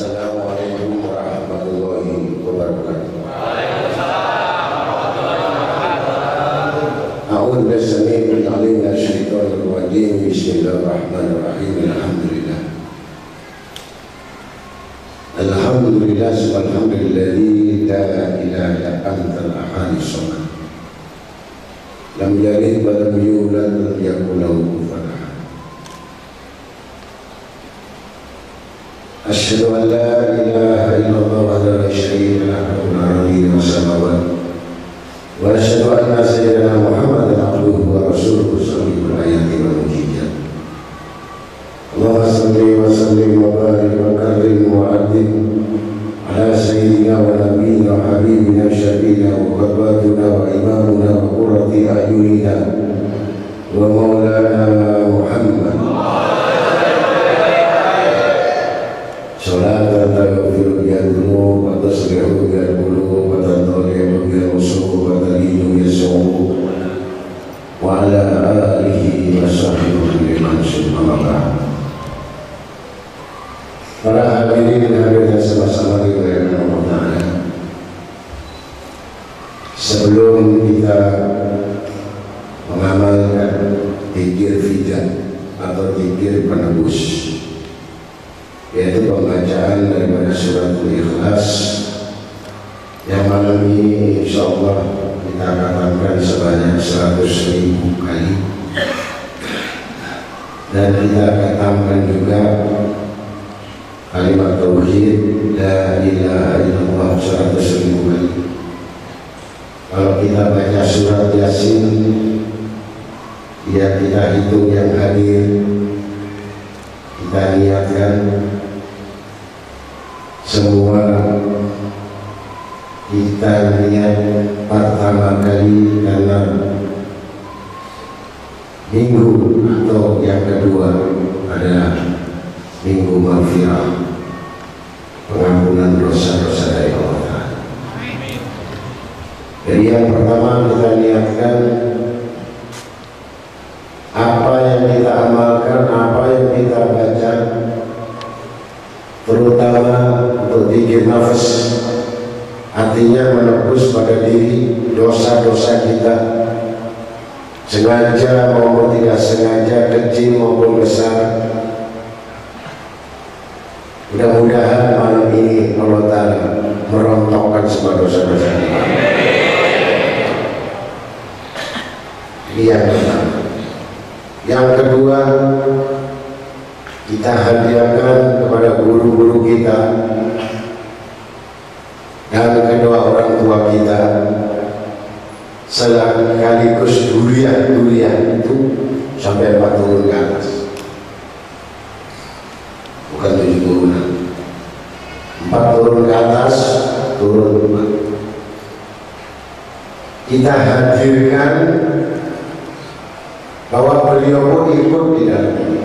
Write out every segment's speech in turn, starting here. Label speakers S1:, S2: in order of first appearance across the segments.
S1: Assalamualaikum warahmatullahi wabarakatuh. A'udzu billahi minash shaitonir rajim. Bismillahirrahmanirrahim. Alhamdulillah subhanalladzi la ilaha illa antal ahadus samad. Lam yalid wa lam yulad wa lam yakul lahu kufuwan ahad. Asyhadu an la ilaha illallah wahdahu la syarika lahu lahul ardi was samawati wa asyhadu anna sayyidana Muhammadan abduhu wa rasuluhu sallallahu alaihi wa sallam. Allahumma salli wa sallim wa barik wa karim wa adim ala sayyidina wa nabiyyina wa habibina syafiina wa qurratuna wa imamuna wa qurrati a'yunina wa maulana Muhammad. Salatan taghfiru biha dzunub wa taslihu biha al-qulub wa tadhhiru biha al-usul wa talinu yas'u wa ala alihi wa sahbihi liman subhanallah. Para hadirin hadirat sama-sama dimuliakan Allah Ta'ala. Sebelum kita mengamalkan zikir fidah atau zikir penebus, yaitu pembacaan daripada surat Al-Ikhlas yang malam ini insyaallah kita katakan sebanyak 100.000 kali, dan kita katakan juga kalimat tauhid la ilaha illallah 100.000 kali. Kalau kita baca surat Yasin, ya kita hitung yang hadir, kita niatkan semua, kita niat pertama kali karena minggu atau yang kedua adalah minggu maghfirah, pengampunan dosa-dosa dari Allah Ta'ala. Jadi yang pertama kita niatkan apa yang kita amalkan, apa yang kita baca, terutama untuk zikir nafas, artinya menebus pada diri dosa-dosa kita, sengaja maupun tidak sengaja, kecil maupun besar. Mudah-mudahan malam ini Allah Ta'ala merontokkan semua dosa-dosa kita. Ini yang pertama. Yang kedua, kita hadiahkan kepada guru-guru kita dan kedua orang tua kita, sekaligus durian itu sampai 4 turun ke atas, bukan 7 turunan, 4 turun ke atas, turun 4. Kita hadirkan bahwa beliau pun ikut di dalamnya.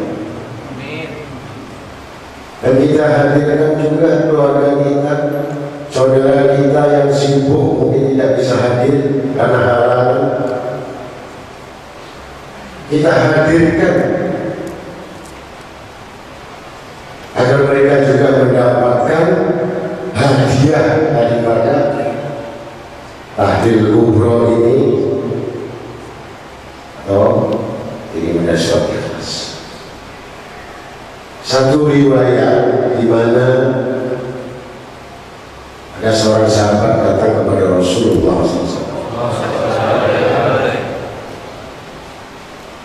S1: Dan kita hadirkan juga keluarga kita, saudara kita yang sibuk mungkin tidak bisa hadir karena halangan. Kita hadirkan agar mereka juga mendapatkan hadiah daripada tahlil kubro ini atau ini mendasyat ikhlas. Satu riwayat di mana ada seorang sahabat datang kepada Rasulullah SAW.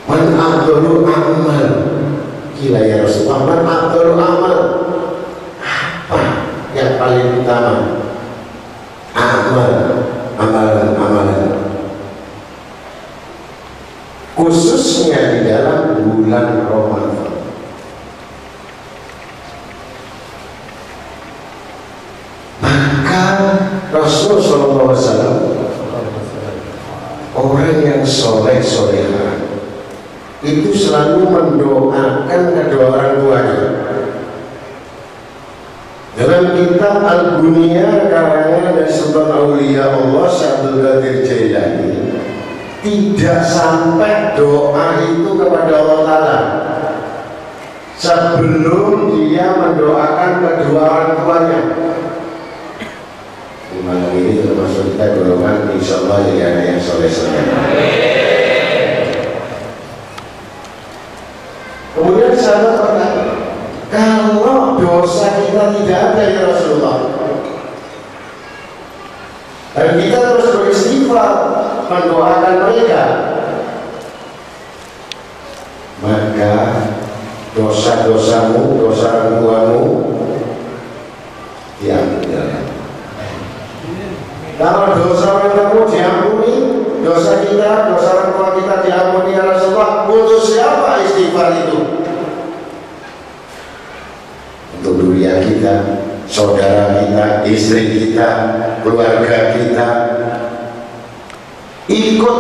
S1: Man afdalu amal, gila ya Rasulullah, man afdalu amal, apa yang paling utama? Amalan khususnya di dalam bulan Ramadan. Maka Rasulullah SAW, orang yang soleh-solehah itu selalu mendoakan kedua orang tuanya. Dalam kitab Al-Bunya karangan dari Sultan Aulia Allah Syekh Abdul Qadir Jailani, tidak sampai doa itu kepada Allah Ta'ala sebelum dia mendoakan kedua orang tuanya. Malam ini termasuk kita golongan insya Allah jadi anak yang soleh-soleh. Kemudian sahabat berkata, kalau dosa kita tidak ada ya Rasulullah, dan kita terus beristighfar mendoakan mereka, maka dosa-dosamu, dosa orang tuamu diampuni. Kalau dosa orang tuamu diampuni, dosa kita, dosa orang tua kita diampuni ya Rasulullah, untuk siapa istighfar itu? Untuk dunia kita, saudara kita, istri kita, keluarga kita, ikut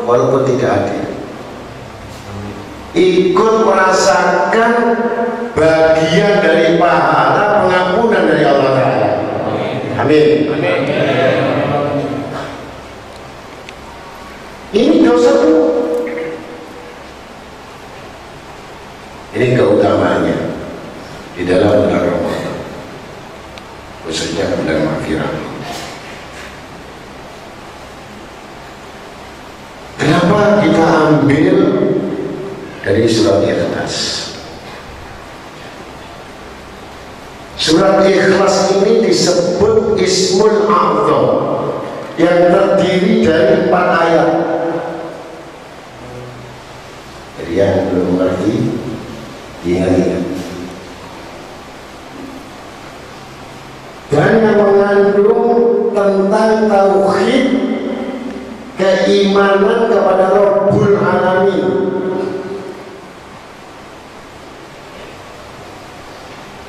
S1: walaupun tidak adil, ikut merasakan bagian dari pahala pengampunan dari Allah Ta'ala. Amin. Ini dosa itu. Ini keutamaannya di dalam bulan Ramadan, khususnya bulan Maghfirah. Kenapa kita ambil dari surat Ikhlas? Surat Ikhlas ini disebut Ismul A'zam, yang terdiri dari 4 ayat. Jadi yang belum mengerti, ingat-ingat. Dan yang mengandung tentang tauhid, keimanan kepada Rabbul Alamin.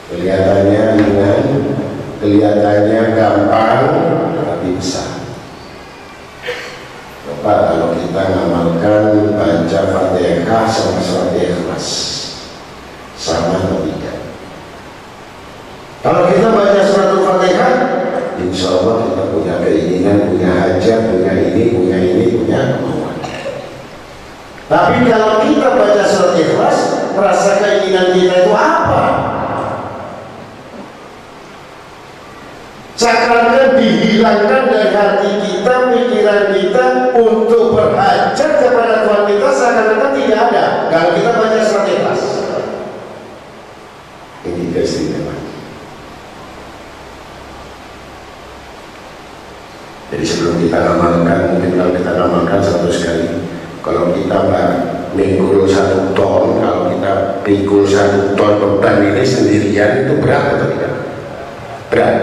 S1: Kelihatannya ringan, kelihatannya gampang, tapi besar. Coba kalau kita ngamalkan baca Fatihah sama surat Ikhlas, sama atau tidak? Kalau kita baca surat Fatihah, insya Allah kita punya keinginan, punya hajat, punya ini, punya kemauan. Tapi kalau kita baca surat Ikhlas, rasa keinginan kita itu apa? Seakan-akan dihilangkan dari hati kita, pikiran kita untuk berhajat kepada Tuhan kita, seakan-akan tidak ada kalau kita baca surat Ikhlas. Ini keistimewaan. Jadi sebelum kita amalkan, mungkin kalau kita amalkan 100 kali, kalau kita mikul 1 ton, kalau kita pikul 1 ton beban ini sendirian, itu berat atau tidak? Berat.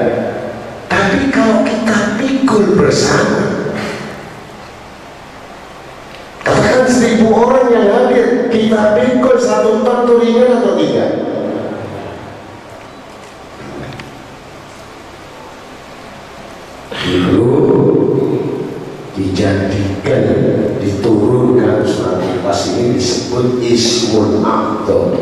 S1: Tapi kalau kita pikul bersama, katakan 1000 orang yang hadir, kita pikul 1 ton, itu ringan atau tidak? Dulu dijadikan, diturunkan surat Ikhlas ini disebut Ismul A'zam.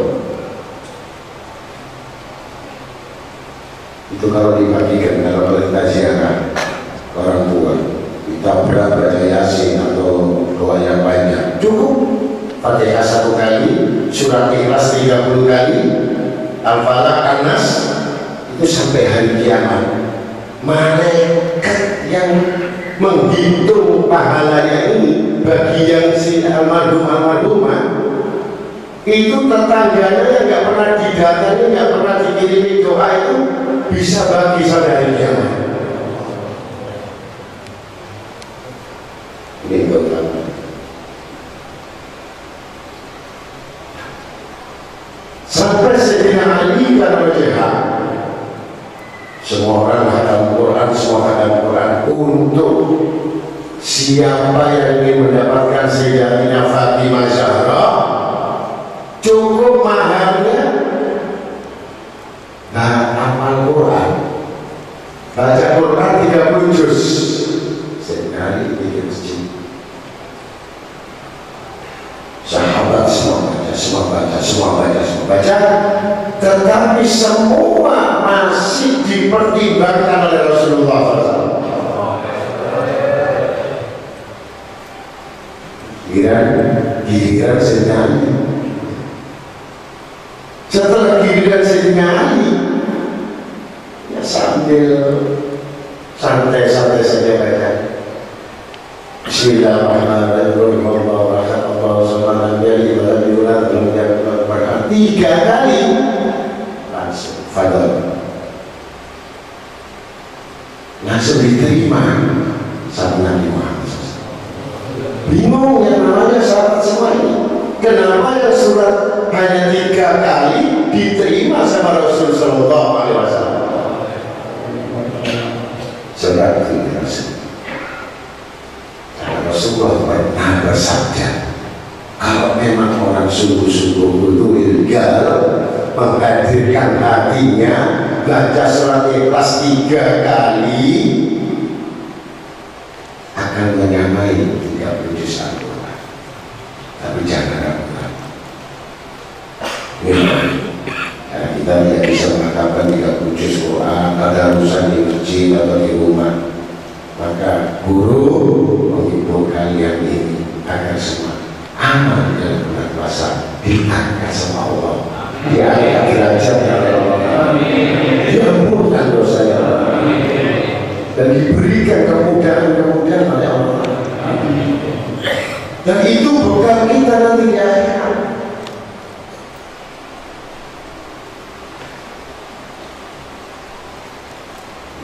S1: Itu kalau dibagikan dalam perintah ziarah orang tua, kita baca Yasin atau doa yang banyak, cukup. Fatihah 1 kali, surat Ikhlas 30 kali, Al-Falaq, An-Nas, itu sampai hari kiamat. Malaikat yang menghitung pahalanya ini bagi yang si almarhumah itu, tetangganya yang nggak pernah didatangi, nggak pernah dikirimi doa itu bisa bagi sampai hari kiamat. Ini keutamaan. Sampai Sayyidina Ali karena semua orang khatam Quran, semua khatam Quran untuk siapa yang ingin mendapatkan Sayyidatina Fatimah Zahra, cukup maharnya hafal Quran, baca Quran 30 juz sehari di masjid. Sahabat semua baca, tetapi semua masih dipertimbangkan oleh Rasulullah SAW. Giliran Setelah giliran Sayyidina Ali, ya sambil santai-santai saja baca Bismillahirrahmanirrahim. Tiga kali langsung fadl, langsung diterima sama Nabi Muhammad SAW. Bingung yang namanya sahabat semua ini, kenapa ya surat hanya 3 kali diterima sama Rasul Sallallahu Alaihi Wasallam? Surat itu karena Rasulullah pernah bersabda, kalau memang orang sungguh-sungguh itu ilgal menghadirkan hatinya, baca surat Ikhlas 3 kali akan menyamai 30 juz Al-Quran. Tapi jangan ragu-ragu. Karena kita tidak bisa mengatakan 30 juz Quran ada urusan di masjid atau di rumah, maka guru mengimbau kalian ini agar semua amal dalam bulan puasa diangkat sama Allah, diangkat derajat Allah, diampunkan dosanya Allah, dan diberikan kemudahan-kemudahan oleh Allah. Dan itu bekal kita nanti di akhirat.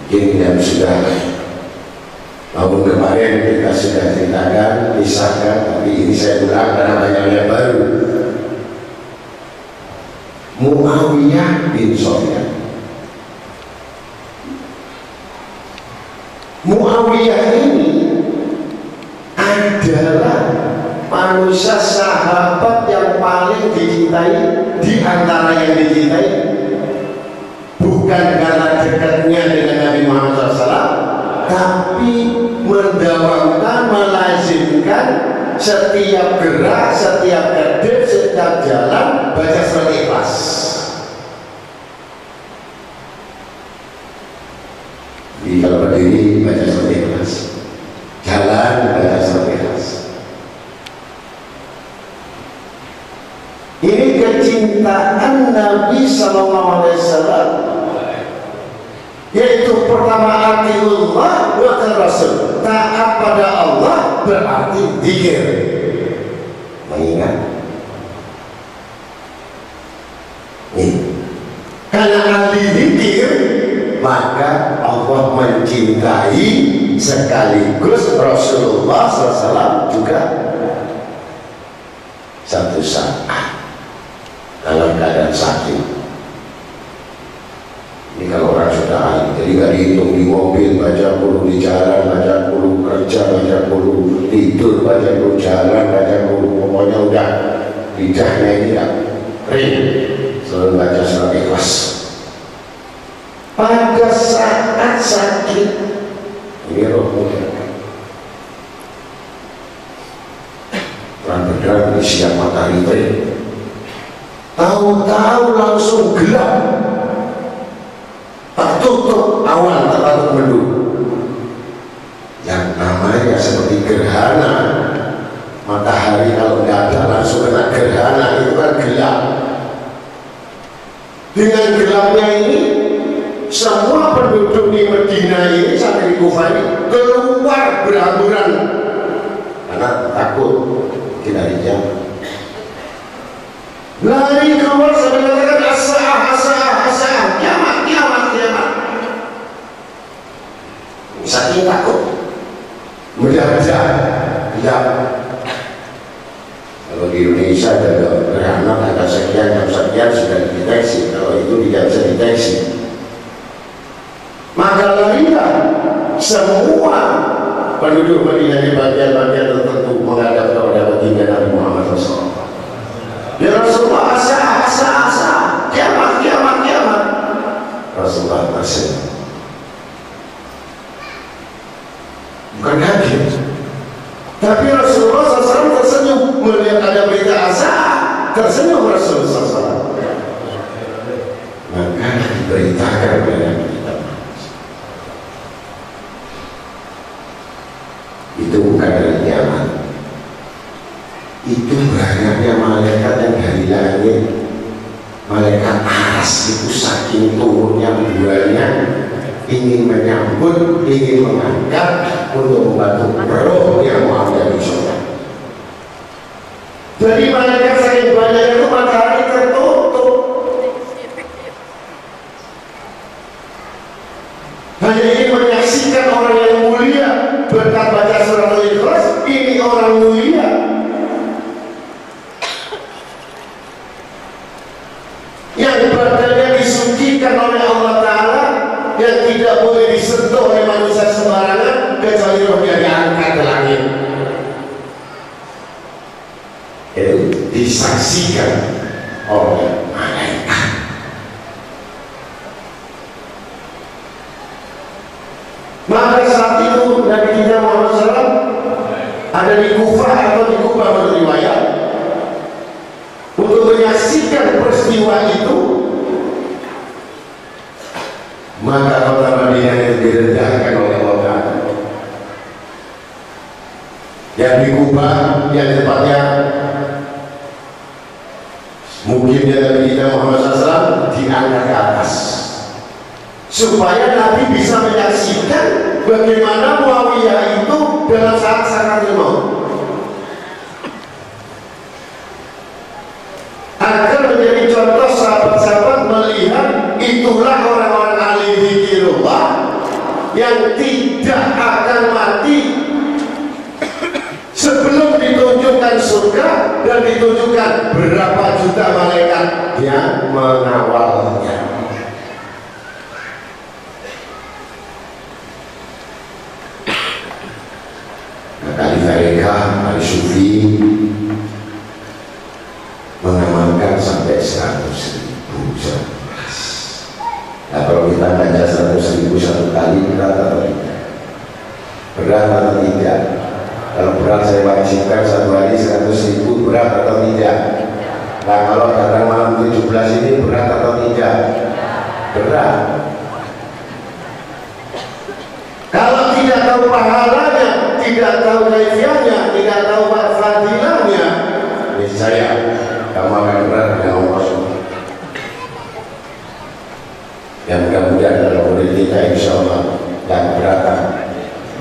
S1: Mungkin yang sudah tahun kemarin kita sudah ceritakan, pisahkan, tapi ini saya ulang karena banyak yang baru. Muawiyah bin Sufyan. Muawiyah ini adalah manusia sahabat yang paling dicintai di antara yang dicintai, bukan karena dekatnya dengan Nabi Muhammad SAW, tapi mendawamkan, melazimkan setiap gerak, setiap kedip, setiap jalan baca surat Ikhlas. Jadi kalau berdiri baca surat Ikhlas, jalan baca surat Ikhlas. Ini kecintaan Nabi SAW, yaitu pertama atiullah wa rasul, taat pada Allah berarti zikir, mengingat. Karena ahli zikir maka Allah mencintai, sekaligus Rasulullah SAW juga satu saat dalam keadaan sakit. Ini kalau orang sudah ahli, jadi gak dihitung di mobil, baca dulu di jalan, baca dulu kerja, baca dulu tidur, baca dulu jalan, baca dulu, pokoknya udah lidahnya ini gak ring, selalu baca surat Ikhlas. Pada saat sakit, ini roh muda terang benderang di siang matahari terik, tahu-tahu langsung gelap, tertutup awan, tertutup mendung. Yang namanya seperti gerhana matahari, kalau nggak ada langsung kena gerhana, itu kan gelap. Dengan gelapnya ini, semua penduduk di Medina ini sampai di Kufah ini keluar berhamburan karena takut tidak dijamah. Lari keluar sampai mengatakan as-sa'ah, as-sa'ah, as-sa'ah, kiamat, kiamat, kiamat. Saking takut, mendadak gelap. Kalau di Indonesia ada gerhana tanggal sekian, jam sekian sudah dideteksi. Kalau itu tidak bisa dideteksi, maka larilah semua penduduk Madinah di bagian-bagian tertentu menghadap kepada baginda Nabi Muhammad SAW. Ya Rasulullah, asa, asa, asa, kiamat, kiamat, kiamat. Rasulullah tersenyum, bukan kaget, tapi Rasulullah SAW tersenyum melihat ada berita asa, tersenyum Rasulullah SAW. Maka diberitakan kepada kita, itu bukan dari kiamat, itu banyaknya malaikat yang dari langit, malaikat keduanya ingin menyambut, ingin mengangkat untuk membantu roh yang mau jadi sholat. Jadi malaikat saking banyak itu matahari tertutup, hanya ingin menyaksikan orang yang mulia berkat baca surat Al-Ikhlas. Ini orang mulia yang badannya disucikan oleh Allah Ta'ala, yang tidak boleh disentuh oleh manusia sembarangan kecuali rohnya diangkat ke langit. Itu disaksikan oleh malaikat. Maka saat itu Nabi kita Muhammad SAW ada di Kufah atau di Kufah menurut riwayat untuk menyaksikan peristiwa itu. Maka kota Madinah itu direndahkan oleh Allah. Yang di Kufah, yang tempatnya mungkin Nabi kita Muhammad SAW diangkat ke atas, supaya Nabi bisa menyaksikan bagaimana Muawiyah itu dalam saat sakaratul maut, agar menjadi contoh sahabat-sahabat melihat itulah orang-orang ahli dzikirullah yang tidak akan mati sebelum ditunjukkan surga dan ditunjukkan berapa juta malaikat yang mengawalnya. Kali mereka, kali sufi mengamalkan sampai 100.000. Nah, kalau kita baca 100.000 satu kali, berat atau tidak? Berat atau tidak? Kalau berat saya wajibkan satu hari 100.000, berat atau tidak? Nah, kalau datang malam 17 ini berat atau tidak? Berat. Kalau tidak tahu pahalanya, tidak tahu kaifiahnya, tidak tahu fadilahnya, niscaya kamu akan berat dengan Allah. Yang mudah-mudahan kalau murid kita insya Allah yang beratan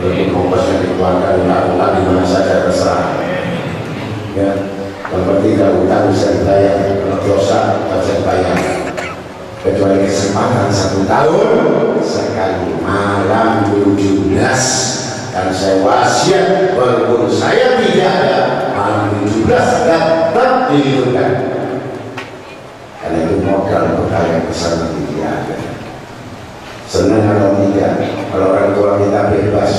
S1: untuk kompos yang dikeluarkan ulang-ulang di mana saja terserah. Ya, yang penting kalau utang bisa dibayar, kalau dosa bisa dibayar. Kecuali kesempatan 1 tahun sekali malam 17, dan saya wasiat walaupun saya tidak ada malam 17 tetap dihidupkan, karena itu modal bekal yang besar nanti dia ada. Senang atau tidak, kalau orang tua kita bebas,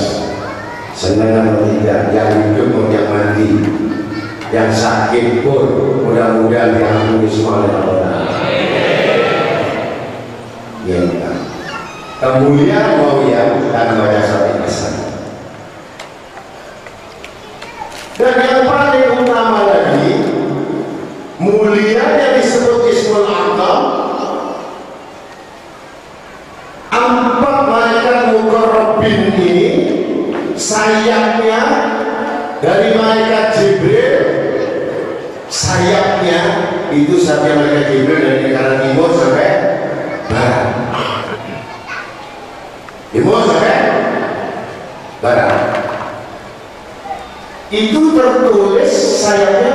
S1: senang atau tidak, yang hidup pun yang mati, yang sakit pun mudah-mudahan diampuni semua oleh Allah. Ya, kemuliaan Muawiyah karena baca surat Al-Ikhlas. Dan yang paling utama lagi, mulianya disebut Ismul A'zam. 4 malaikat muqarrabin ini sayapnya dari malaikat Jibril, sayapnya itu sayapnya malaikat Jibril dari negara timur sampai barat, timur sampai barat. Itu tertulis sayapnya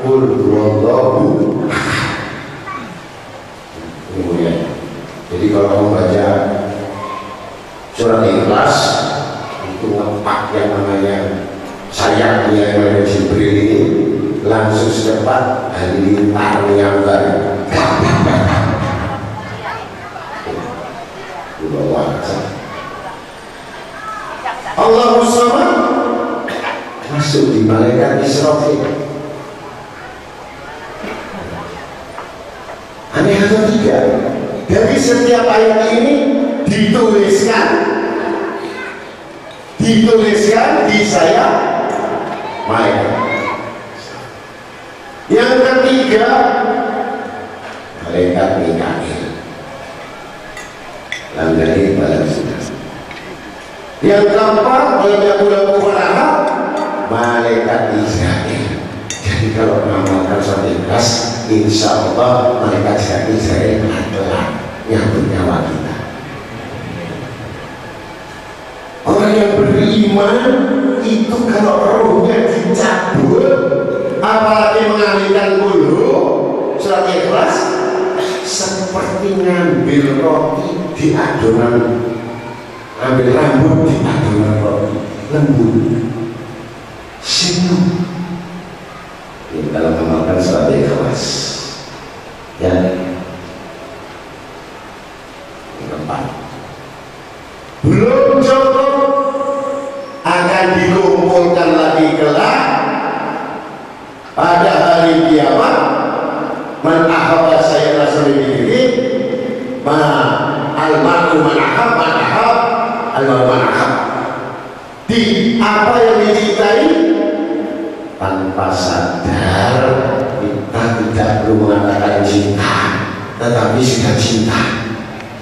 S1: Qul huwallahu ahad. Kemudian jadi kalau kamu baca surat Ikhlas itu ngepak yang namanya sayapnya yang Jibril ini langsung secepat halilintar menyambar. Allahu Samad masuk di malaikat Israfil. Aneh atau tidak? Dari setiap ayat ini dituliskan di sayap malaikat. Yang ketiga malaikat Mikail, langgahi balas. Yang keempat malaikat Israel. Jadi kalau mengamalkan surat Ikhlas, insya Allah malaikat Israel adalah nyambut nyawa kita. Orang yang beriman itu kalau rohnya dicabut, apalagi mengalihkan bulu surat Ikhlas, seperti ngambil roti di adonan, ambil rambut di adonan roti lembut, senyum. Ini dalam mengamalkan surat Ikhlas, ya. Keempat, belum cukup, akan dikumpulkan lagi kelak pada hari kiamat. Man ahabba sayyidina sendiri, almarhum man ahab almarhum man ahab. Di apa yang dicintai, tanpa sadar kita tidak perlu mengatakan cinta, tetapi sudah cinta.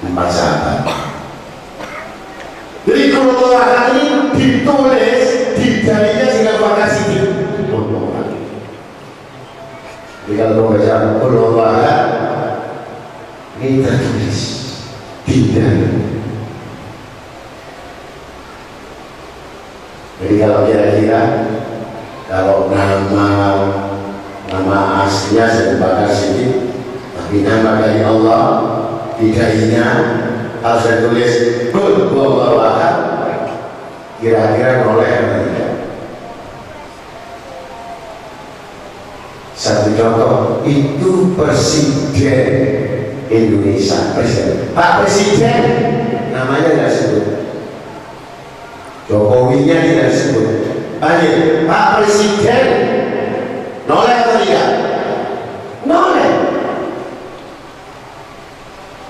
S1: Empat sahabat. Jadi kalau ini ditulis di jarinya sehingga bakal sini. Jadi kalau baca Allah ini tertulis tidak. Jadi kalau kira-kira kalau nama aslinya saya bakal sini, tapi nama dari Allah tidaknya harus saya tulis bahwa kira-kira oleh apa tidak. Satu contoh, itu Presiden Indonesia, Pak Presiden namanya tidak sebut, Jokowinya tidak sebut, Pak Presiden noleh atau tidak? Noleh.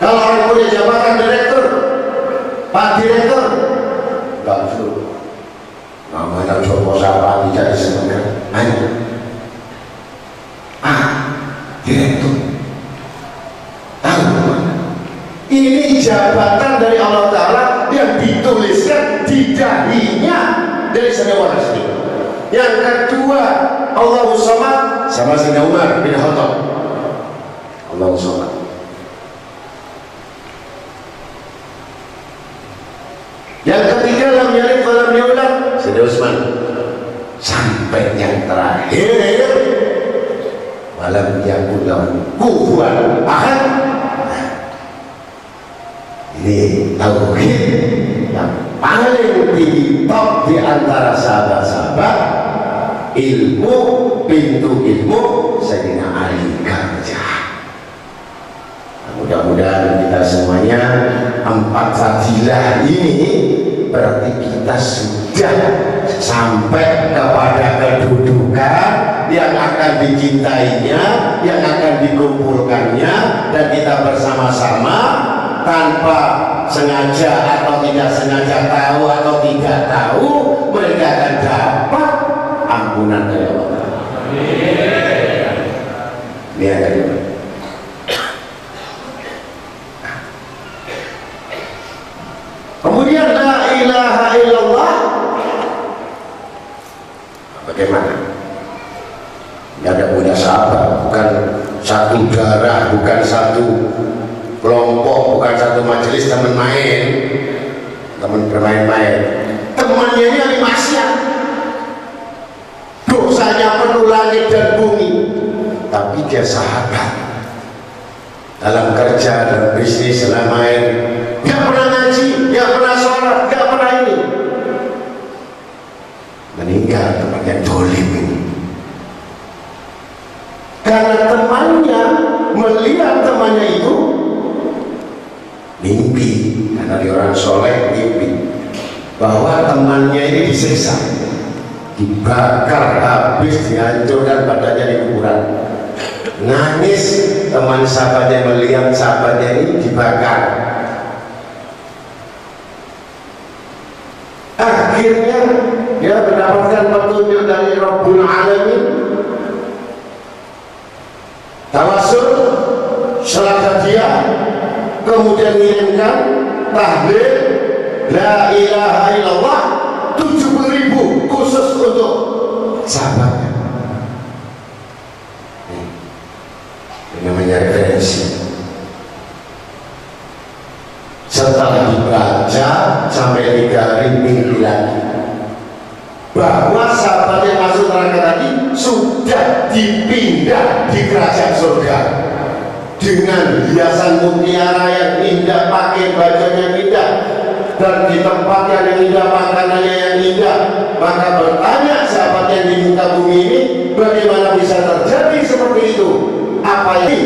S1: Kalau orang punya jabatan direktur, Pak Direktur, enggak perlu. Namanya Joko siapa tidak disebutkan, hanya Direktur. Tahu mana? Ini jabatan dari Allah Ta'ala yang dituliskan di dahinya dari Sayyidina Rasul. Yang kedua, Allahu Samad sama Sayyidina Umar bin Khattab. Allahu Samad. Yang ketiga, lam yalid wa lam yulad, Sayyidina Utsman. Sampai yang terakhir, walam yakul lahu kufuwan ahad. Ini tauhid yang paling tinggi top di antara sahabat-sahabat. Ilmu, pintu ilmu Sayyidina Ali Gajah. Mudah-mudahan kita semuanya empat fadilah ini berarti kita sudah sampai kepada kedudukan yang akan dicintainya, yang akan dikumpulkannya, dan kita bersama-sama tanpa sengaja atau tidak sengaja, tahu atau tidak tahu, mereka akan dapat ampunan dari Allah. Ini akan dibuat. Kemudian la ilaha illallah, bagaimana? Tidak ada punya sahabat, bukan satu darah, bukan satu kelompok, bukan satu majelis teman main, teman bermain-main. Temannya ini ahli maksiat, dosanya penuh langit dan bumi, tapi dia sahabat. Dalam kerja, dalam bisnis, dalam main, gak pernah ngaji, gak pernah sholat, gak pernah ini. Meninggal temannya dolim ini. Karena temannya melihat temannya itu mimpi, karena dia orang soleh, mimpi bahwa temannya ini disiksa, dibakar habis, dihancurkan badannya di kuburan. Nangis teman sahabatnya melihat sahabatnya ini dibakar. Akhirnya dia mendapatkan petunjuk dari Rabbul Alamin, tawasul, salat dia, kemudian mengirimkan tahlil la ilaha illallah 70.000 khusus untuk sahabatnya. Ini namanya referensi. Setelah dibaca sampai 3 hari mimpi lagi bahwa sahabat yang masuk neraka tadi sudah dipindah di kerajaan surga dengan hiasan mutiara yang indah, pakai bajunya indah, dan di tempat yang indah, makanannya yang indah. Maka bertanya sahabat yang di muka bumi ini, bagaimana bisa terjadi seperti itu? Apa ini?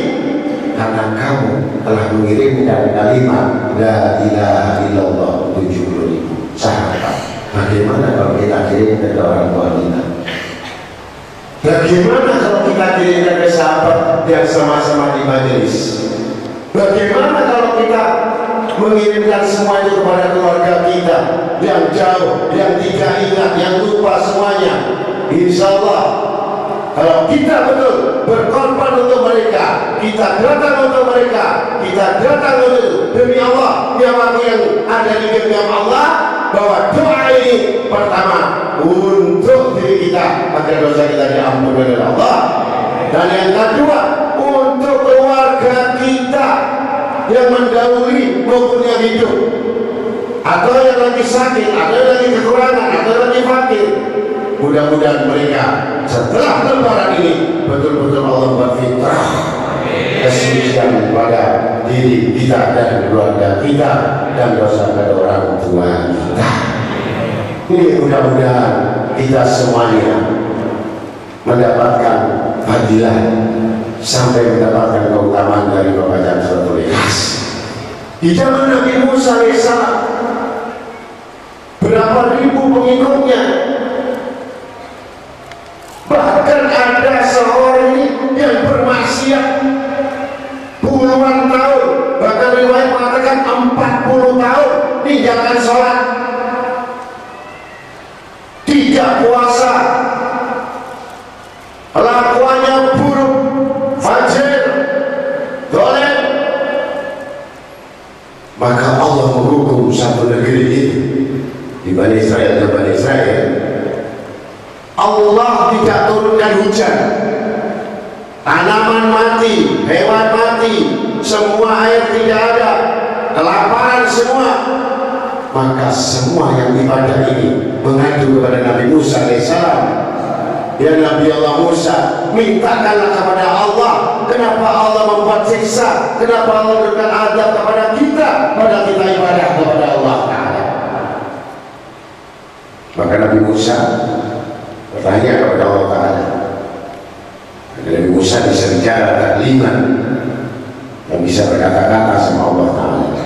S1: Karena kamu telah mengirimkan kalimat la ilaha illallah 70.000 sahabat. Bagaimana kalau kita kirimkan ke orang tua kita? Bagaimana kalau kita kirimkan ke sahabat yang sama-sama di majelis? Bagaimana kalau kita mengirimkan semua itu kepada keluarga kita yang jauh, yang tidak ingat, yang lupa semuanya? Insya Allah, kalau kita betul berkorban untuk mereka, kita datang untuk mereka, kita datang untuk demi Allah, nyawaku yang ada di genggam Allah, bahwa doa ini pertama untuk diri kita agar dosa kita diampuni oleh Allah, dan yang kedua untuk keluarga kita yang mendahului maupun yang hidup, atau yang lagi sakit, atau yang lagi kekurangan, atau yang lagi fakir. Mudah-mudahan mereka setelah lebaran ini betul-betul Allah berfitrah kesucian pada diri kita dan keluarga kita dan dosa pada orang tua kita. Ini mudah-mudahan kita semuanya mendapatkan fadilah sampai mendapatkan keutamaan dari pembacaan suratul Ikhlas. Di zaman Nabi Musa alaihissalam berapa ribu pengikutnya, bahkan ada seorang yang bermaksiat puluhan tahun, bahkan riwayat mengatakan 40 tahun tinggalkan sholat, tidak puasa, kelakuannya buruk, fajir, dolen. Maka Allah menghukum satu negeri itu di Bani Israel dan Bani Israel. Allah tidak turunkan hujan, tanaman mati, hewan mati, semua air tidak ada, kelaparan semua. Maka semua yang ibadah ini mengadu kepada Nabi Musa alaihissalam. Ya Nabi Allah Musa, mintakanlah kepada Allah, kenapa Allah membuat siksa, kenapa Allah memberikan azab kepada kita, pada kita ibadah kepada Allah Ta'ala. Maka Nabi Musa bertanya kepada Allah Ta'ala. Nabi Musa bisa bicara takliman, yang bisa berkata-kata sama Allah Ta'ala.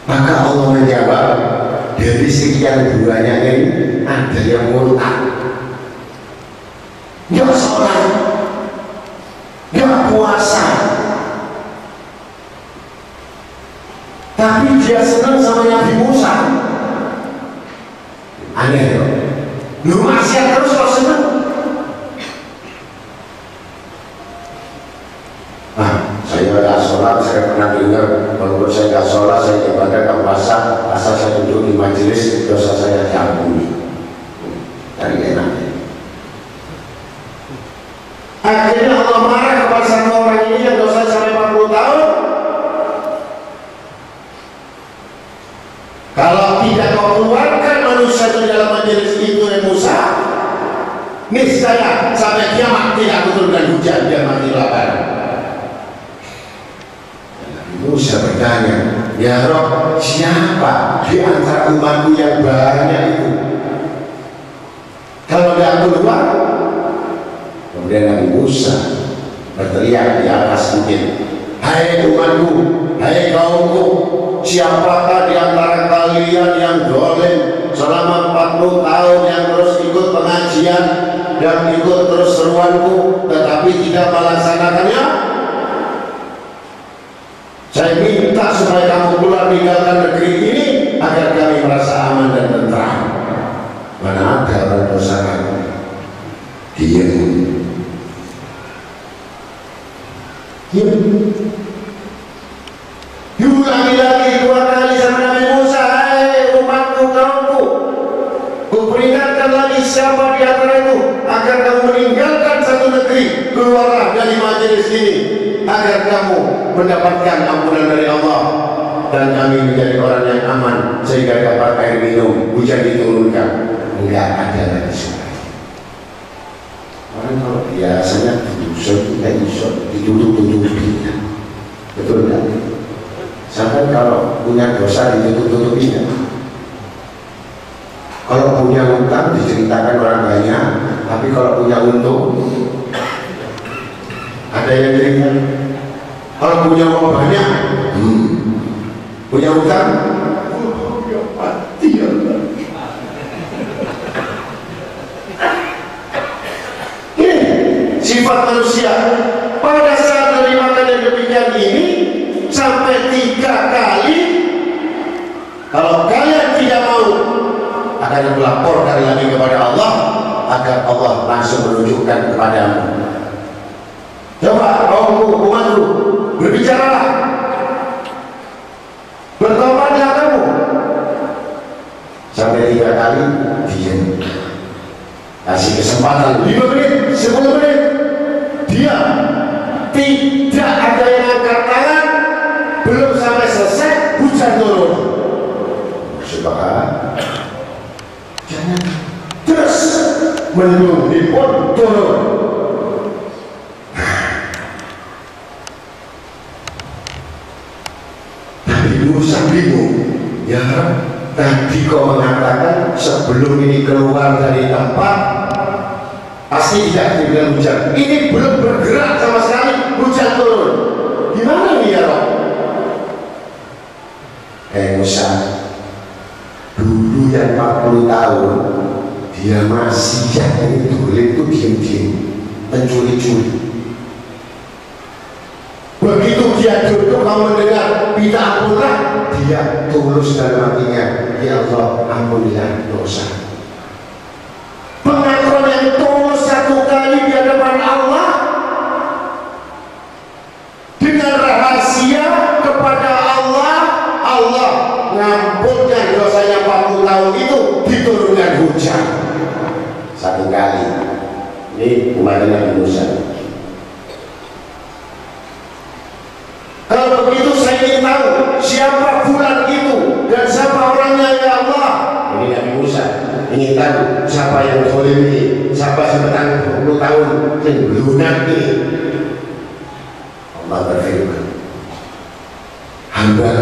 S1: Maka Allah menjawab, dari sekian banyak ini ada yang murtad, nggak sholat, nggak puasa, tapi dia senang sama Nabi Musa. Aneh loh, lu maksiat terus kok senang? Saya nggak sholat, saya pernah dengar, walaupun saya nggak sholat, saya ibadah, nggak puasa, asal saya duduk di majelis, dosa saya diampuni. Dari enak. Akhirnya Allah marah kepada satu orang ini yang dosa sampai 40 tahun. Kalau tidak kau keluarkan manusia itu dalam majelis itu, Musa, niscaya sampai kiamat tidak turunkan hujan dan mati lapar. Musa bertanya, ya Rob, siapa di antara umatku yang banyak itu? Kalau tidak keluar, kemudian Nabi Musa berteriak di atas bukit, hai umatku, hai kaumku, siapakah di antara kalian yang dolim selama 40 tahun yang terus ikut pengajian dan ikut terus seruanku tetapi tidak melaksanakannya? Saya minta supaya kamu keluar meninggalkan negeri ini agar kami merasa aman dan tentram. Mana ada orang dosa kamu? Diam. Diulangi lagi 2 kali sama Nabi Musa, hai umatku, kaumku, kuperingatkan lagi siapa di antara itu agar kamu meninggalkan satu negeri, keluarlah dari majelis ini agar kamu mendapatkan ampunan dari Allah dan menjadi orang yang aman sehingga dapat air minum, hujan diturunkan. Enggak ada lagi sungai. Orang kalau biasanya diusut, tidak usut, ditutup-tutupinya. Betul kan? Sampai kalau punya dosa ditutup-tutupinya. Kalau punya utang diceritakan orang banyak, tapi kalau punya untung ada yang cerita. Kalau punya uang banyak, punya utang, ya mati ya. Ini sifat manusia. Pada saat menerima yang demikian ini sampai 3 kali, kalau kalian tidak mau, akan melaporkan lagi kepada Allah agar Allah langsung menunjukkan kepadamu. Coba kaumku, umatku, berbicaralah, bertobatlah kamu. Sampai 3 kali diam, kasih kesempatan 5 menit, 10 menit, diam. Tidak ada yang angkat tangan. Belum sampai selesai hujan turun. Subhanallah. Jangan terus mendung di pun turun. Musa bingung, ya tadi kau mengatakan sebelum ini keluar dari tempat pasti tidak timbul hujan. Ini belum bergerak sama sekali, hujan turun. Gimana nih ya Rob? Musa, dulu yang 40 tahun dia masih yang itu diem-diem mencuri-curi. Begitu dia duduk kamu mendengar minta ampunlah, dia tulus dalam hatinya, ya Allah ampunilah dosa. Pengakuan yang tulus 1 kali di hadapan Allah dengan rahasia kepada Allah, Allah ngampunkan dosanya 40 tahun itu, diturunkan hujan 1 kali. Ini umat Nabi Musa. Kalau begitu saya ingin tahu siapa bulan itu dan siapa orangnya ya Allah. Ini Nabi Musa ingin tahu siapa yang zalim ini, siapa sebentar 20 tahun yang lunak ini. Allah berfirman, hamba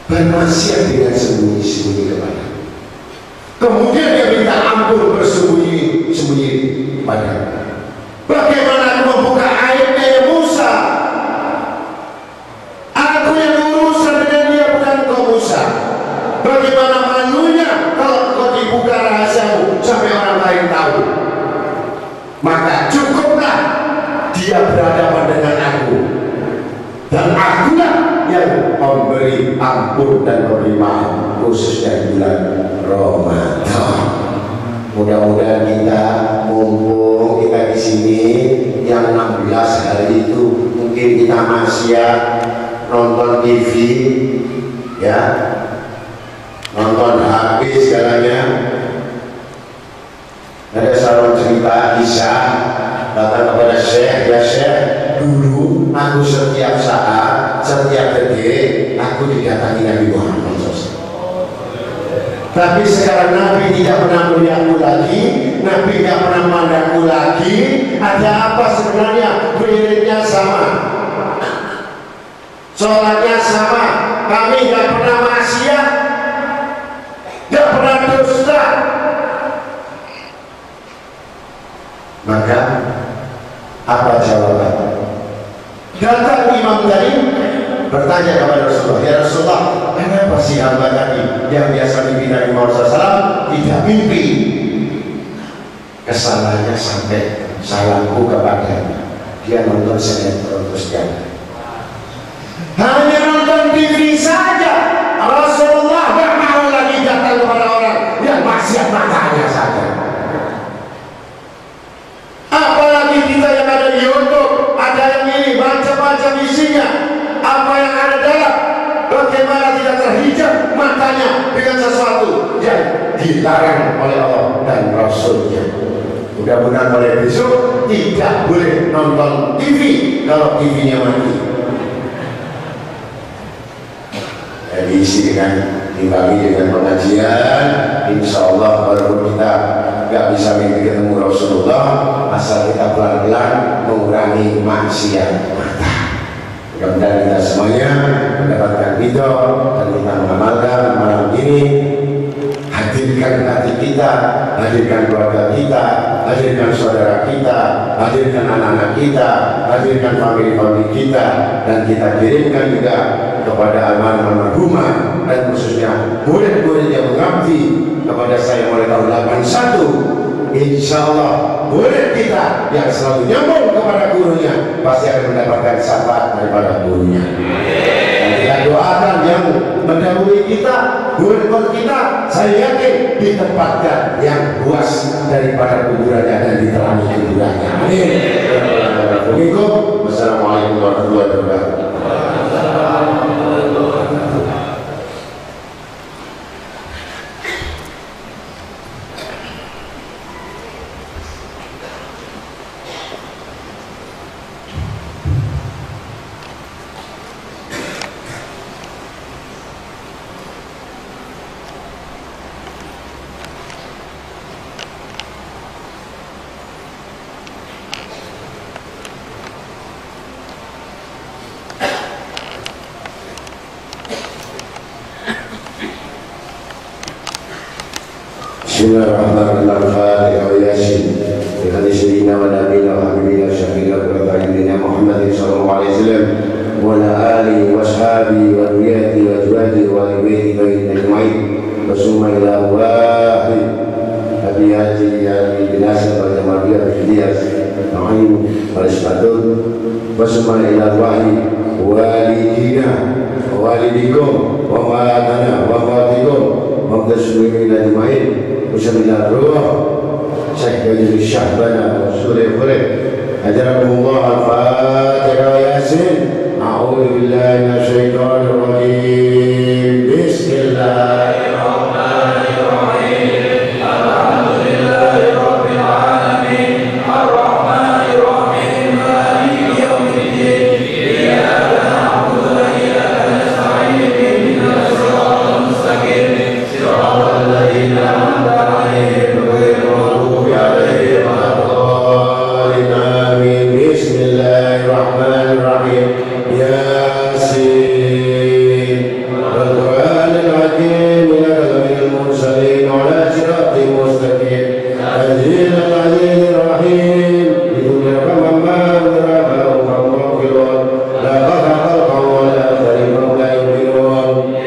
S1: bermaksiat dengan sembunyi-sembunyi kepada. Kemudian dia minta ampun bersembunyi-sembunyi kepada. Bagaimana aku membuka aibnya ya Musa? Aku yang urusan dengan dia, bukan kau Musa. Bagaimana malunya kalau kau dibuka rahasiamu sampai orang lain tahu? Maka cukuplah dia berhadapan dengan aku, dan akulah yang memberi ampun dan memberi maaf, khususnya di bulan Ramadan. Mudah-mudahan kita, mumpung kita di sini yang 16 hari itu, mungkin kita maksiat, nonton TV, ya, nonton HP segalanya. Ada seorang cerita kisah datang kepada Syekh, ya Syekh, dulu aku setiap saat, setiap detik aku didatangi Nabi Muhammad SAW. Tapi sekarang Nabi tidak pernah melihatku lagi, Nabi tidak pernah memandangku lagi. Ada apa sebenarnya? Wiridnya sama, sholatnya sama, kami tidak pernah maksiat, tidak pernah dusta. Maka apa jawaban? Datang Imam tadi bertanya kepada Rasulullah, ya Rasulullah, kenapa si hamba tadi yang biasa mimpi Nabi Muhammad SAW tidak mimpi? Kesalahannya sampai salahku kepadanya, dia nonton sinetron terus jalan. Hanya nonton TV saja. Rasulullah gak mau lagi datang kepada orang yang maksiat matanya saja. Apalagi kita yang ada di YouTube, ada yang ini macam-macam isinya. Apa yang ada dalam, bagaimana tidak terhijab matanya dengan sesuatu yang dilarang oleh Allah dan Rasulnya. Mudah-mudahan mulai besok tidak boleh nonton TV kalau TV-nya mati. diisi dengan dibagi dengan pengajian. Insya Allah walaupun kita nggak bisa mimpi ketemu Rasulullah, asal kita pelan-pelan mengurangi maksiat mata. Mudah-mudahan kita semuanya mendapatkan ridho dan kita mengamalkan malam ini. Hadirkan hati kita, hadirkan keluarga kita, hadirkan saudara kita, hadirkan anak-anak kita, hadirkan famili-famili kita, dan kita kirimkan juga kepada almarhumah dan khususnya murid-murid yang mengabdi kepada saya mulai tahun 81. Insya Allah murid kita yang selalu nyambung kepada gurunya pasti akan mendapatkan syafaat daripada gurunya. Dan kita doakan yang mendahului kita, murid-murid kita, saya yakin ditempatkan yang luas daripada kuburannya dan diterangi kuburannya. Amin. Wassalamualaikum warahmatullahi wabarakatuh. Bismillahirrahmanirrahim. Al-Fatihah wa Yasin. Bi hadis sayyidina wa nabiyina wa habibina syafiina wa tayyibina Muhammadin sallallahu alaihi wasallam wa ala alihi wa ashabihi wa dhurriyyatihi wa azwajihi wa ahli baitihi ajma'in. Wa summa ila wahid abiyati ya binasa wa jamadiyah bidiyas ta'in wa isbatun. Wa summa ila wahid walidina wa walidikum wa ma'adana wa ma'adikum wa mdaslimina ajma'in. Bismillah ar-ruh Syekh Yajri Syahbana Surya Furih Ajarahumullah Al-Fatihah Yasin. A'udhu billahi minasyaitonir rajim. Bismillahirrahmanirrahim. Alhamdulillahi rabbil alamin. Ar-Rahmanirrahim. Maliki yaumiddin. Iyyaka na'budu wa iyyaka nasta'in. Ihdinas siratal mustaqim. Siratal ladzina an'amta 'alaihim ghairil maghdubi 'alaihim waladdallin. Amin. Bismillahirrahmanirrahim. Yasin wal Qur'anil hakim innaka laminal mursalin ala siratin mustaqim. Azizul azizir rahim. Litunzira man rabbahum fawqahum la khalaqahum wa la tarihum la yu'minun.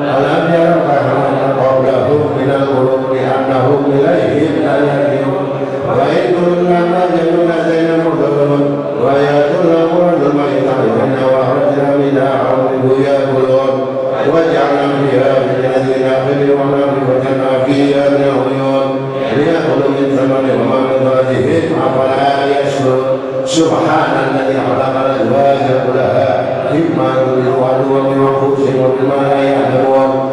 S1: Alam فيها بجنة ناخل ونبي وجنة فيها من العيون ليأكلوا من ثمر وما من ضرتهم أفلا يشكرون سبحان الذي خلق الأزواج كلها مما يريد عدوا من أنفسهم ومما لا يعلمون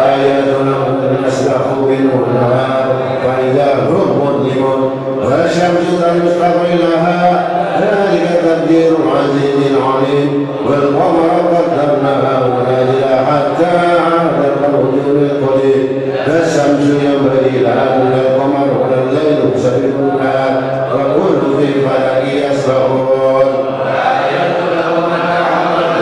S1: آيات لهم نسلخ منه النهار فإذا هم مظلمون والشمس تستقر لها ذلك تقدير العزيز العليم والقمر قدرناه منازل حتى عاد كالرجل القديم لا الشمس ينبغي لها ولا القمر ولا الليل سبيل النهار وكل في فلك يسبحون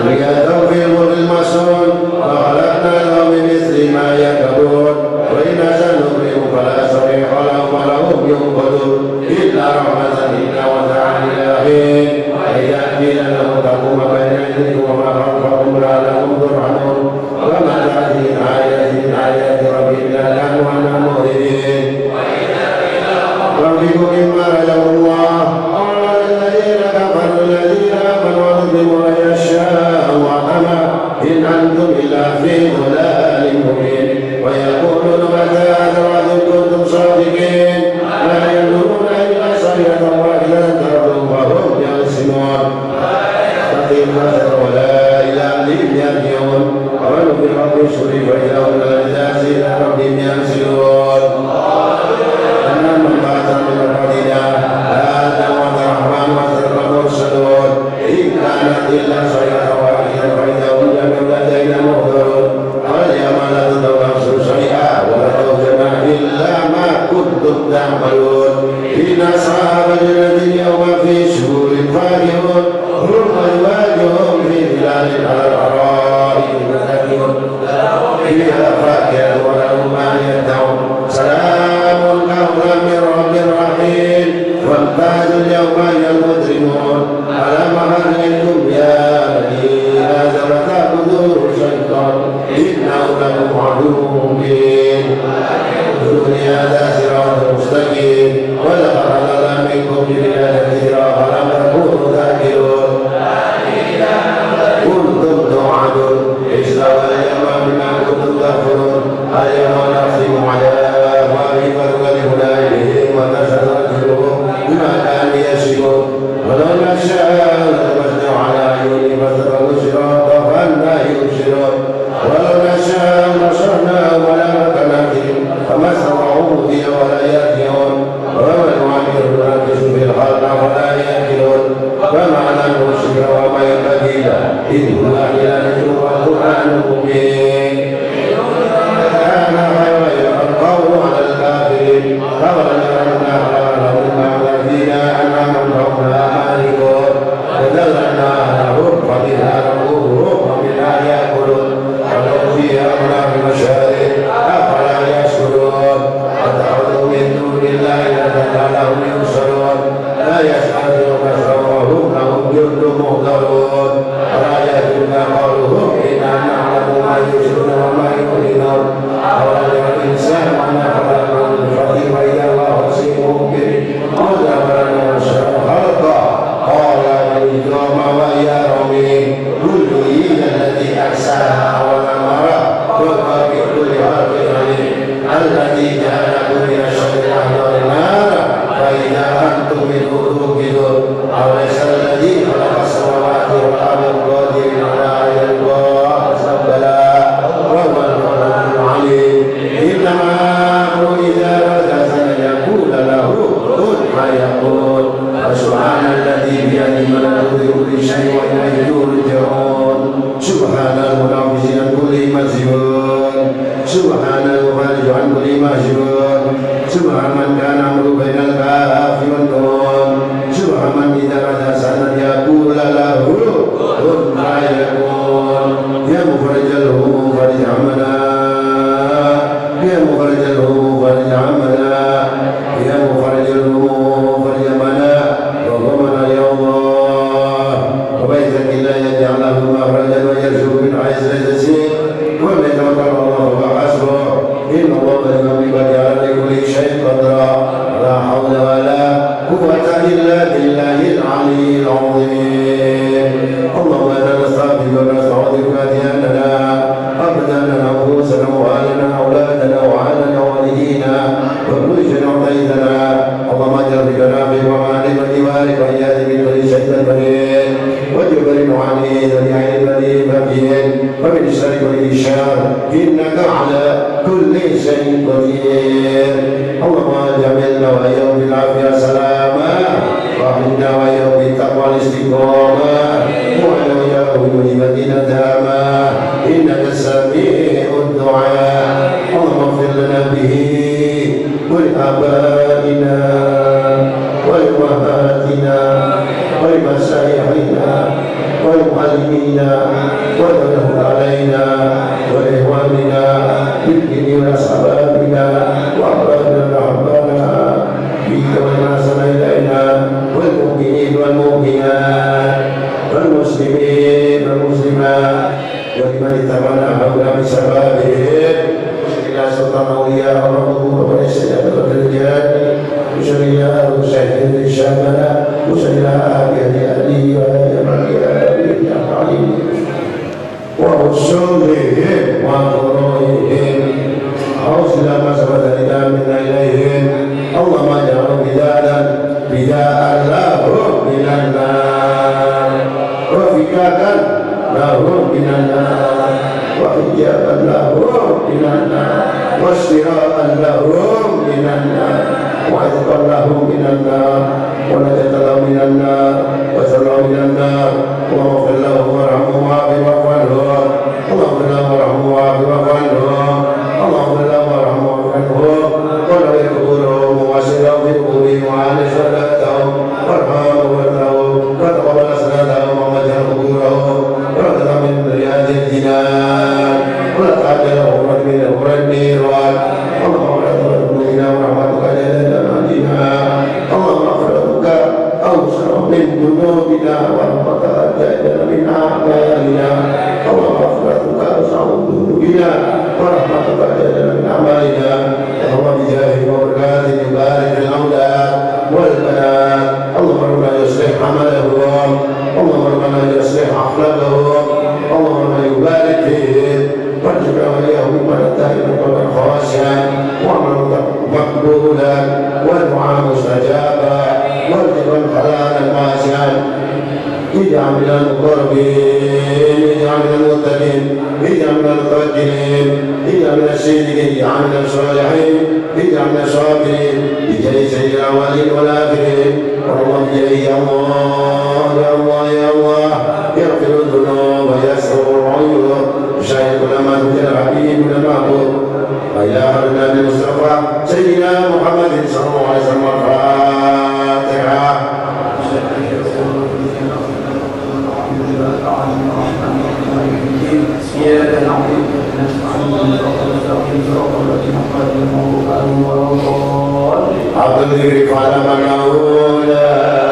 S1: ويأتوا في الملك المسؤول وخلقنا لهم بمثل ما يركبون وإن سنكرم فلا صريخ لهم ولهم ينقذون إلا رحمة منا ومتاعا إلى حين وإذا قيل لهم اتقوا ما بين أيديكم وما خلفكم لعلكم ترحمون وما تأتي من آية من آيات ربهم إلا كانوا عنها معرضين وانفقوا مما رزقكم الله قال الذين كفروا الذين آمنوا وظلموا يشاء وطمع إن أنتم إلا في ضلال مبين ويقولون متى هذا الوعد إن كنتم صادقين لا ينظرون إلا صيحة واحدة تردوا وهم ينسمون ولا إلى أهلهم يرجعون ونفخ في الصور فإذا هم لا إله إلا ربهم ينسلون من بعث من الرحمن آدم والرحمن وصدق المرسلون إن كانت إلا صيحة واحدة فإذا هم جميع لدينا محضرون واليوم لا تجزون نفس شيئا ولا تجزون إلا ما كنتم تعملون إن أصحاب الجنة اليوم في سرور فاكهون هم أزواجهم في ظلال على الأرائك متكئون فيها فاكهة ولهم ما يدعون سلام قولا من رب رحيم وامتازوا اليوم أيها المجرمون ألم أهلكم يا بني آدم تعبدوا الشيطان إنه لكم عدو مبين الدنيا هذا صراط مستقيم ولقد أضل منكم جبلا كثيرا فلم تكونوا تأكلون كنتم توعدون اجتوى اليوم بما كنتم تغفرون اليوم نختم على أفواههم وتكلمنا أيديهم وتشهد أرجلهم بما كانوا يكسبون ولو نشاء لطمسنا على أعينهم فاستبقوا الصراط فأنى يبصرون ولو نشاء نصرناهم ولا مكناهم فما استطاعوا مضيا ولا يرجعون ومن نعمره ننكسه في الخلق ولا يأكلون وما ننشر وما ينبغي له إن هو إلا ذكر والقرآن مبين كان خيرا القول على الكافرين فضلا أننا خلقنا الذين أنعمت ربنا مالكون وذللنا لهم فمنها ركوبهم ومنها يأكلون ولهم فيها أنهار مشارب أفلا يشكرون واتخذوا من دون الله آلهة لهم ينصرون لا يستطيعون نصرهم وهم لهم جند مهتدون ولا يهدون قولهم إنا نعلم ما يبصرون وما يعلنون أولم الإنسان أنا خلقنا من فضل وإذا الله بصير به وجعل نفسه خلقا قال العظام وهي رميم كل هي التي أحساها ولم أرى وهو بكل خلق عليم الذي جعلكم من الشمس الأحمر نارا فإذا أنتم منه توقدون أوليس الذي خلق السماوات والأرض قادر على أن يلقى بلى وهو الغفور العليم إنما أمره إذا أراد أن يقول له كن فيكون فسبحان الذي بيده ملكوت كل شيء وإليه ترجعون سبحان المنعم عن كل مسجون سبحان المفرج عن كل مهجون سبحان من كان أمره بين الكاف والنون سبحان من إذا أراد أن يقول له كن فيكون يا مفرج الهموم فرج عمنا يا مفرج الهموم فرج عمنا يا مفرج الهموم فرج عمنا وضمنا يا الله وبيتك لا يجعل له مخرجا ويرزق من حيث لا يحتسب ومن يتوكل على الله فهو حسبه إن الله قد جعل لكل شيء قدرا لا حول ولا قوة إلا بالله العلي العظيم اللهم إنا نستغفرك ونستعوذ بك بأننا أبداننا نفوسنا وأهلنا أولادنا وأهلنا والدينا وكل شيء أعطيتنا اللهم اجعل في جنابك ومالك وديوارك وإياك من كل شيء بريء وجبر عنيد ولعين بديع مبين ومن شر كل شر إنك على كل شيء قدير اللهم جعلنا وإياهم بالعافية سلاما وأحينا وإياهم بالتقوى الاستقامة وأنا وإياهم بنعمتنا تاما إنك سميع الدعاء اللهم اغفر لنا به ولآبائنا ولأمهاتنا ولمشايخنا ولمعلمينا ولمن علينا ولإخواننا بالدين وأصحابنا وأقربنا وأحبابنا فيك والناس إلينا والمؤمنين والمؤمنات والمسلمين والمسلمات ولمن اتبعنا حولنا بسببهم إلى سلطان أولياء وربهم وليس الرجال وشريعة وسائر الشاملة وسيرها بهدي وهدي ورسولهم وفروعهم أوصل ما سبق لنا من إليهم اللهم اجعله بداء لهم من النار وفكاكا لهم من النار وحجابا لهم من النار واشتراء لهم من النار وعتقا لهم من النار ونجاة لهم من النار وسلام من النار اللهم اغفر لهم وارحمهم وعافهم واعف عنهم اللهم اغفر لهم وارحمهم وعافهم واعف عنهم اللهم اغفر لهم وارحمهم واعف عنهم ونور قبورهم ووسعهم في قبورهم وعانش صلاتهم وارحمهم وارحمهم وتقبل صلاتهم ومجد قبورهم ورزقهم من رياض الجنان ولا تعجلهم من أمر النيران اللهم اغفر لنا ورحمتك جل جلالنا اللهم اغفرك أوسع من ذنوبنا ورحمتك جل من أعمالنا اللهم اغفرك أوسع من ذنوبنا ورحمتك جل من أعمالنا اللهم بجاه وبركاته يبارك في الأولاد والبنات اللهم ربنا يصلح عملهم اللهم ربنا يصلح أخلاقهم اللهم ربنا يبارك فيهم وارزقنا وإياهم ممن اتخذ قولا خاشعا وعملا مقبولا ودعاء مستجابا وارزقا حلالا واسعا اجعل من المقربين اجعل من المتقين اجعل من المتوكلين اجعل من الصادقين اجعل من الصالحين اجعل من الصابرين بجاه سيد الاولين والاخرين اللهم يا الله يا الله يا الله يغفر الذنوب ويسر العيوب شاهد كل ما تجد الحبيب من المعبود وإلى حضرنا المصطفى سيدنا محمد صلى الله عليه وسلم الفاتحة عبد الذكر قال من أولى لا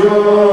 S1: Ya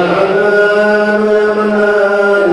S1: Hanan ya Manan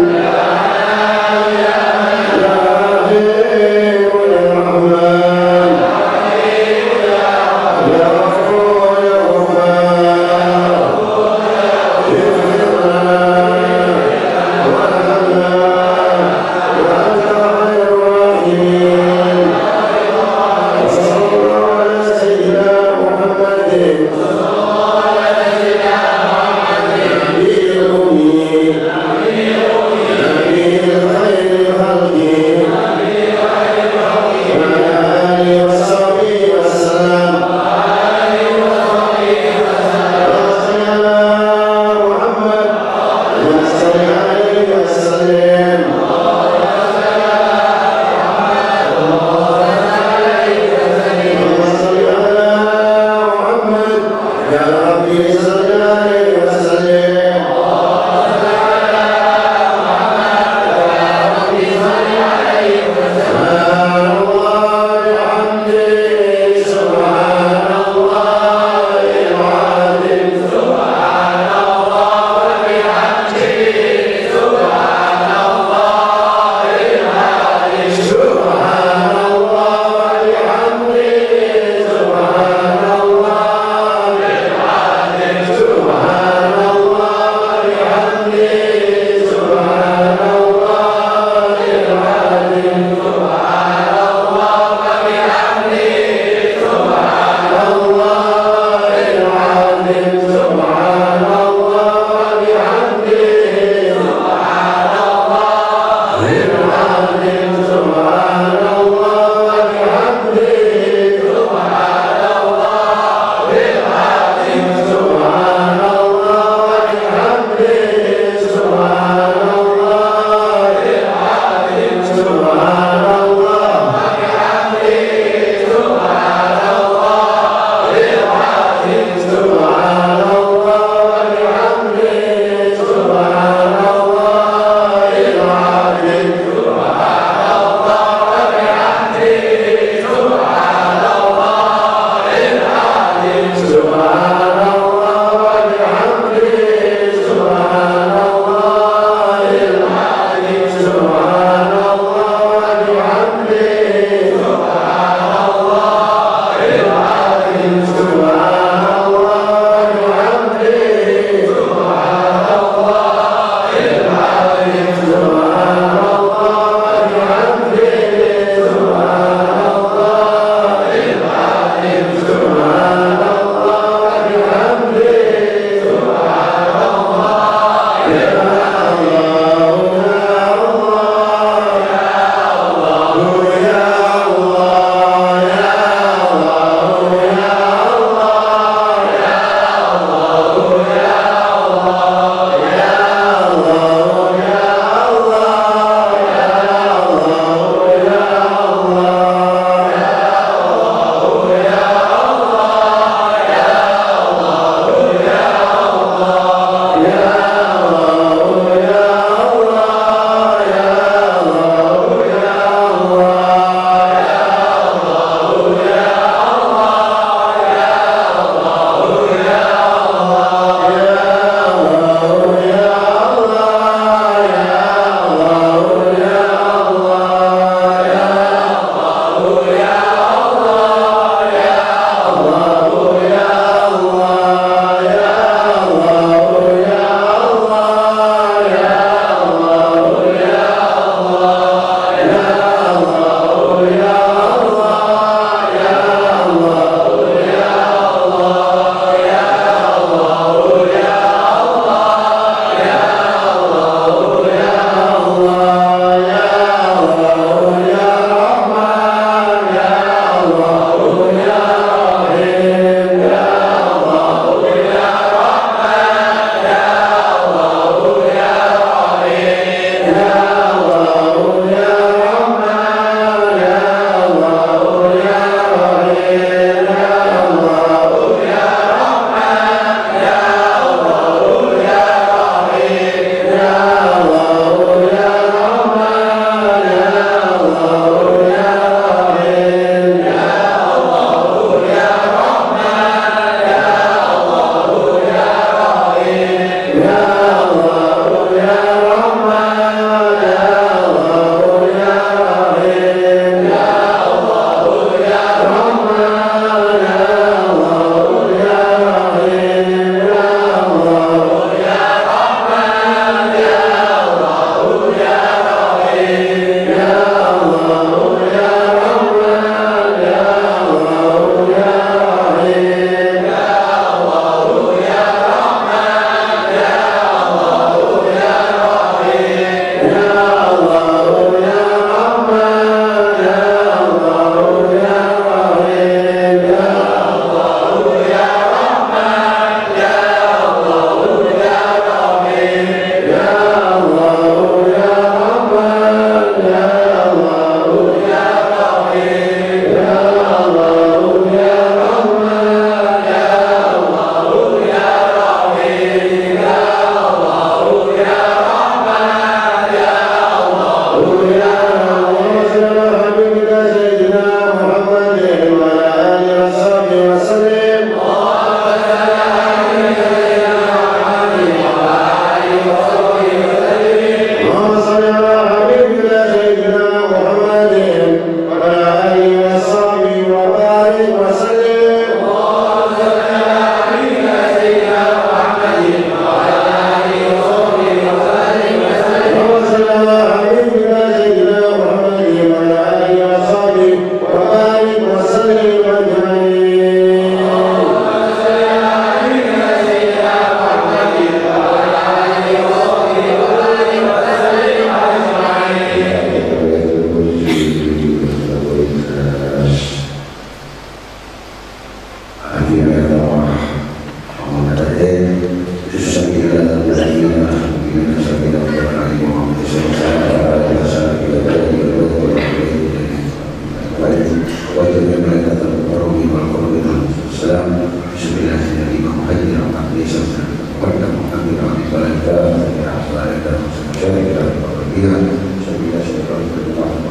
S1: وشاركنا بقلبنا سبيل شيطان اللهم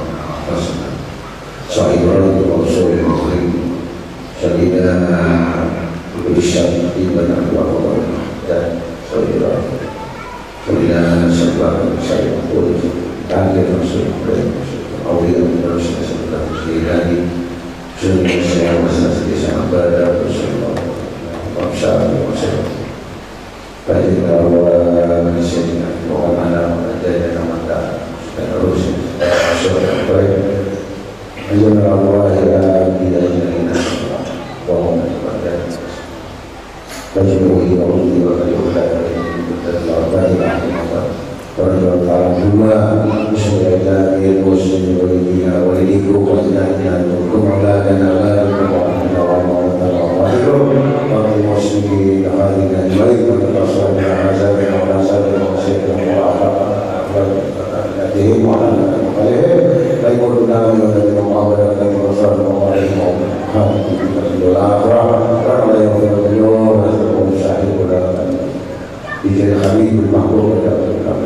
S1: حسنا صائرا برسول الخير سبيلا بالشر إبنا وقضى صائرا سبيلا سبلا سبيلا قول تعالى رسول أولياء من رسول الله سبيلاني سنة السلام وسنة سعبادة رسول الله وأبشار وسلم فإذا ونسينا ومعنا وأدينا متى الرسل رسول الله أجل الله إلى بدايتنا وهم يتبدل فجمعوا إلى رسل وقد يخلق الأربعين بعد المطر ورضي الله عنهما بشهادة المسلم ولدينا ولديكم وإلهنا نوركم أولادنا أولادكم وأهلنا وأمواتنا وأمواتكم والمسلمين هذه أجمعين وتصلنا عذابنا ونصرنا وسيرنا وأخلاقهم وعلى أقوالهم لا يقولنا من الذين معاونة ورسولنا عليهم هذه الآخرة ولا يغفر اليوم ونسألهم الشهيد ولا بجل الحبيب المحبوب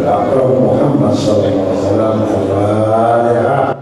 S1: الأكرم محمد صلى الله عليه وسلم الفاتحة